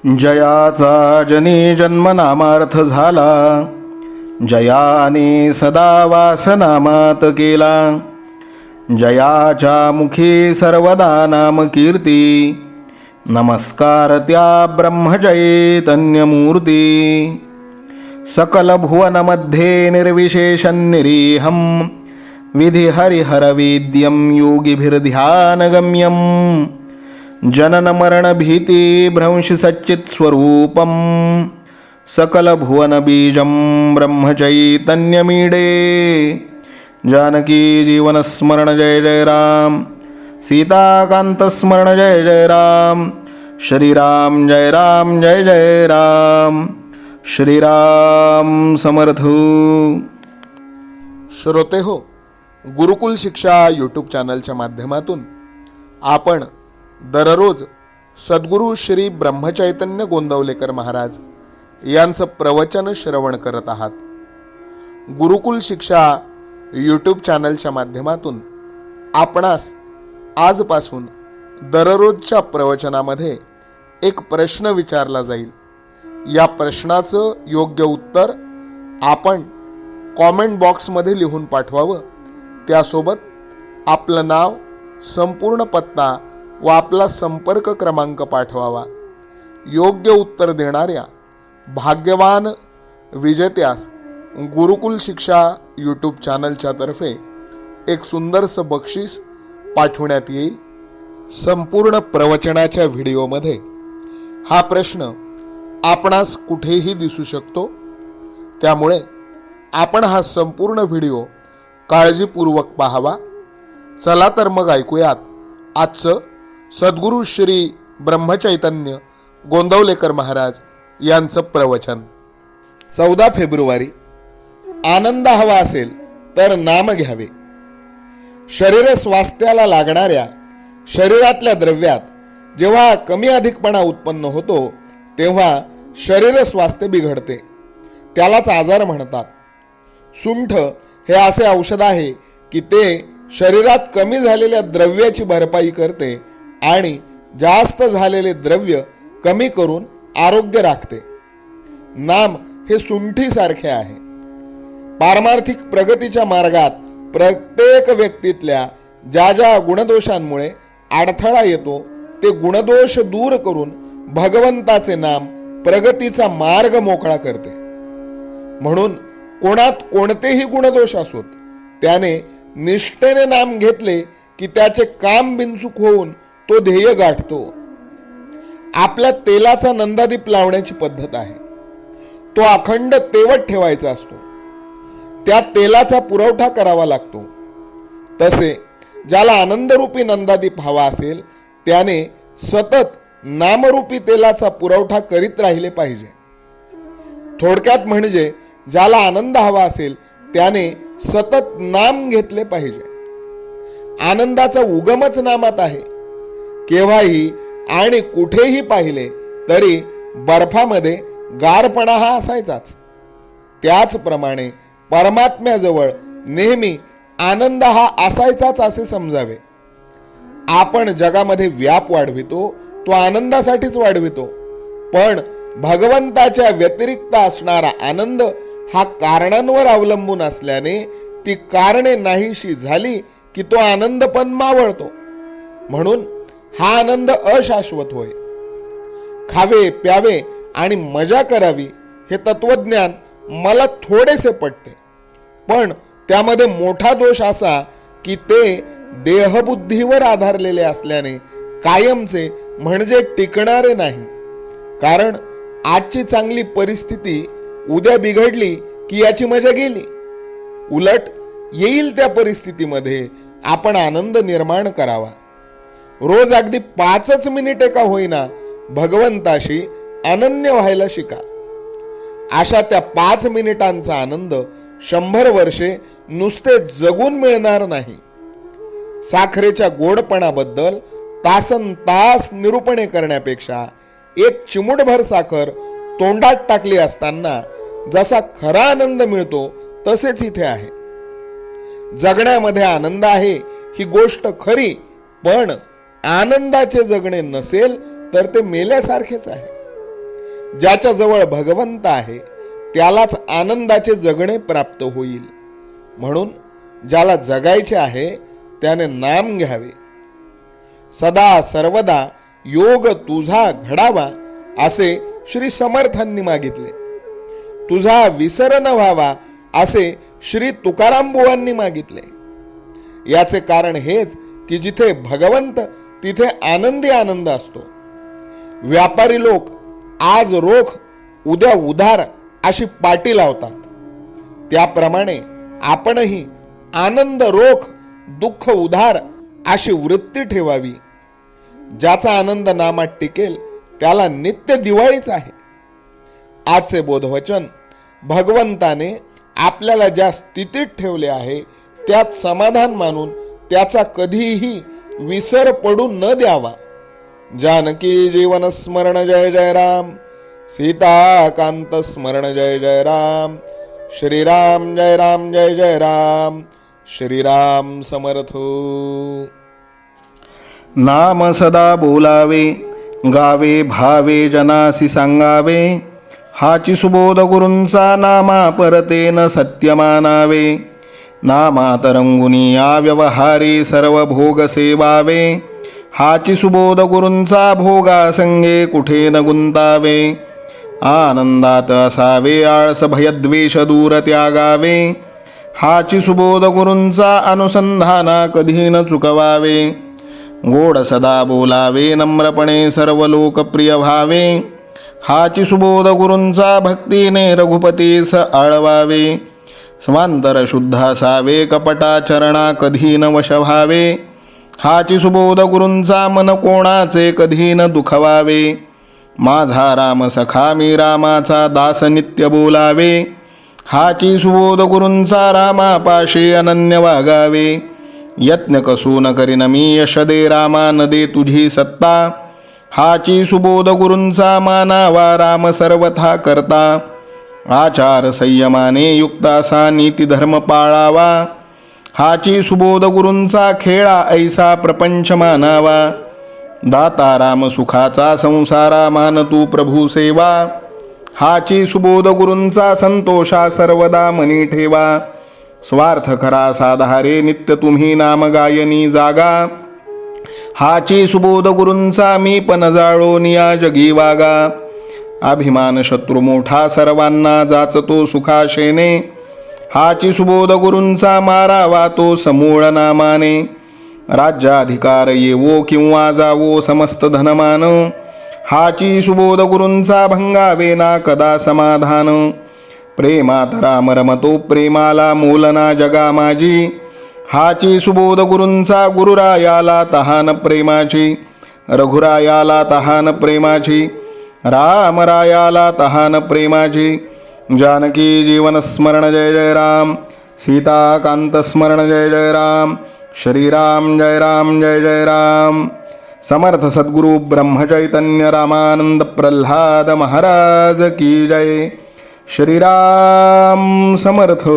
जयाचा जनी जन्मनामार्थ झाला, जयाने सदा वासनामात केला. जयाच्या मुखी सर्वदा नाम कीर्ती, नमस्कार त्या ब्रह्मचैतन्यमूर्ती. सकल भुवनमध्ये निर्विशेषं निरीहं, विधिहरिहरवेद्यं योगिभिर्ध्यानगम्यं. जनन मरण भीति भ्रंश सच्चित् स्वरूपं, सकल भुवन बीजं ब्रह्मचैतन्यमीडे. जानकी जीवन स्मरण जय जय राम, सीताकांत स्मरण जय जय राम. श्रीराम जय राम जय जय राम, श्रीराम समर्थ. श्रोते हो, गुरुकुल शिक्षा यूट्यूब चॅनलच्या माध्यमातून आपण दररोज सद्गुरू श्री ब्रह्मचैतन्य गोंदवलेकर महाराज यांचं प्रवचन श्रवण करत आहात. गुरुकुल शिक्षा यूट्यूब चॅनलच्या माध्यमातून आपणास आजपासून दररोजच्या प्रवचनामध्ये एक प्रश्न विचारला जाईल. या प्रश्नाचं योग्य उत्तर आपण कॉमेंट बॉक्समध्ये लिहून पाठवावं. त्यासोबत आपलं नाव, संपूर्ण पत्ता व आपला संपर्क क्रमांक पाठवावा. योग्य उत्तर देणाऱ्या भाग्यवान विजेत्यास गुरुकुल शिक्षा यूट्यूब चॅनलच्या तर्फे एक सुंदरसं बक्षीस पाठवण्यात येईल. संपूर्ण प्रवचनाच्या व्हिडिओमध्ये हा प्रश्न आपणास कुठेही दिसू शकतो, त्यामुळे आपण हा संपूर्ण व्हिडिओ काळजीपूर्वक पाहावा. चला तर मग ऐकूयात आजचं सद्गुरू श्री ब्रह्मचैतन्य गोंदवलेकर महाराज यांचं प्रवचन. 14 फेब्रुवारी. आनंद हवा असेल तर नाम घ्यावे. शरीर स्वास्थ्याला लागणाऱ्या शरीरातल्या द्रव्यात जेव्हा कमी अधिकपणा उत्पन्न होतो तेव्हा शरीर स्वास्थ्य बिघडते, त्यालाच आजार म्हणतात. सुंठ हे असे औषध आहे की ते शरीरात कमी झालेल्या द्रव्याची भरपाई करते आणि जास्त झालेले द्रव्य कमी करून आरोग्य राखते. नाम हे सुंठीसारखे आहे. पारमार्थिक प्रगतीच्या मार्गात प्रत्येक व्यक्तीतल्या ज्या ज्या गुणदोषांमुळे अडथळा येतो ते गुणदोष दूर करून भगवंताचे नाम प्रगतीचा मार्ग मोकळा करते. म्हणून कोणात कोणतेही गुणदोष असोत, त्याने निष्ठेने नाम घेतले की त्याचे काम बिनचूक होऊन तो ध्येय गाठतो. आपल्या तेलाचा नंदादीप लावण्याची पद्धत आहे. तो अखंड तेवत ठेवायचा असतो. त्या तेलाचा पुरवठा करावा लागतो. तसे ज्याला आनंदरूपी नंदादीप हवा असेल त्याने सतत नामरूपी तेलाचा पुरवठा करीत राहिले पाहिजे. थोडक्यात म्हणजे ज्याला आनंद हवा असेल त्याने सतत नाम घेतले पाहिजे. आनंदाचा उगमच नामात आहे. केव्हाही आणि कुठेही पाहिले तरी बर्फामध्ये गारपणा हा असायचाच. त्याचप्रमाणे परमात्म्याजवळ नेहमी आनंद हा असायचाच असे समजावे. आपण जगामध्ये व्याप वाढवितो तो आनंदासाठीच वाढवितो, पण भगवंताच्या व्यतिरिक्त असणारा आनंद हा कारणांवर अवलंबून असल्याने ती कारणे नाहीशी झाली की तो आनंद पण मावळतो. म्हणून हा आनंद अशाश्वत होय. खावे प्यावे आणि मजा करावी हे तत्वज्ञान मला थोडेसे पटते, पण त्यामध्ये मोठा दोष असा की ते देहबुद्धीवर आधारलेले असल्याने कायमचे म्हणजे टिकणारे नाही. कारण आजची चांगली परिस्थिती उद्या बिघडली की याची मजा गेली. उलट येईल त्या परिस्थितीमध्ये आपण आनंद निर्माण करावा. रोज अगदी 5 मिनिटे का होईना भगवंताशी अनन्य व्हायला शिका. अशा त्या 5 मिनिटांचा आनंद 100 वर्षे नुसते जगून मिळणार नाही. साखरेच्या गोडपणाबद्दल तासन तास निरूपणे करण्यापेक्षा एक चिमूटभर साखर तोंडात टाकली असताना जसा खरा आनंद मिळतो तसेच इथे आहे. जगण्यामध्ये आनंद आहे ही गोष्ट खरी, पण आनंदाचे जगणे नसेल तर ते मेल्यासारखेच आहे. ज्याच्याजवळ भगवंत आहे त्यालाच आनंदाचे जगणे प्राप्त होईल. म्हणून ज्याला जगायचे आहे त्याने नाम घ्यावे. सदा सर्वदा योग तुझा घडावा असे श्री समर्थांनी मागितले. तुझा विसर न व्हावा असे श्री तुकाराम बुवांनी मागितले. याचे कारण हेच की जिथे भगवंत तिथे आनंदी आनंद असतो. व्यापारी लोक आज रोख उद्या उधार अशी पाटी लावतात. त्याप्रमाणे आपणही आनंद रोख दुःख उधार अशी वृत्ती ठेवावी. ज्याचा आनंद नामात टिकेल त्याला नित्य दिवाळीच आहे. आजचे बोधवचन भगवंताने आपल्याला ज्या स्थितीत ठेवले आहे त्यात समाधान मानून त्याचा कधीही विसर पडू न द्यावा. जानकी जीवन स्मरण जय जय राम. सीताकांत स्मरण जय जय राम. श्रीराम जय राम जय जय राम. श्रीराम समर्थ. नाम सदा बोलावे गावे भावे जनासी सांगावे. हाची सुबोध गुरूंचा नामा परतेन सत्य मानावे. नामात रंगुनी या व्यवहारी सर्व भोग सेवावे. हाची सुबोध गुरूंचा भोगा संगे कुठे न गुंतावे. आनंदात असावे आळस भयद्वेष दूर त्यागावे. हाची सुबोध गुरूंचा अनुसंधाना कधी न चुकवावे. गोड सदा बोलावे नम्रपणे सर्व लोकप्रिय व्हावे. हाची सुबोध गुरूंचा भक्तीने रघुपतीस आळवावे. स्वांतर शुद्ध असावे कपटाचरणा कधी न वश व्हावे. हाची सुबोध गुरूंचा मन कोणाचे कधी न दुखवावे. माझा राम सखा मी रामाचा दास नित्य बोलावे. हाची सुबोध गुरूंचा रामापाशी अनन्य वागावे. यत्न कसू न करीन मी यश दे रामा न दे तुझी सत्ता. हाची सुबोध गुरूंचा मानावा राम सर्वथा करता. आचार संयमाने युक्त असा नीती धर्म पाळावा. हाची सुबोध गुरूंचा खेळा ऐसा प्रपंच मानावा. दाता राम सुखाचा संसारा मान तू प्रभू सेवा. हाची सुबोध गुरूंचा संतोषा सर्वदा मनी ठेवा. स्वार्थ खरा साधारे नित्य तुम्ही नाम गायनी जागा. हाची सुबोध गुरूंचा मी पण जाळो निया जगी वागा. अभिमान शत्रू मोठा सर्वांना जाचतो सुखाशेने. हाची सुबोध गुरूंचा मारावा तो समूळ नामाने. राज्याधिकार येवो किंवा जावो समस्त धनमान. हाची सुबोध गुरूंचा भंगावे ना कदा समाधान. प्रेमात राम रमतो प्रेमाला मोलना जगा माझी. हाची सुबोध गुरूंचा गुरुरायाला तहान प्रेमाची. रघुरायाला तहान प्रेमाची. रामरायाला तहान प्रेमाची. जानकी जीवन स्मरण जय जय राम. सीताकांत स्मरण जय जय राम. श्रीराम जय राम जय जय राम. समर्थ सद्गुरु ब्रह्मचैतन्य रामानंद प्रल्हाद महाराज की जय. श्रीराम समर्थ.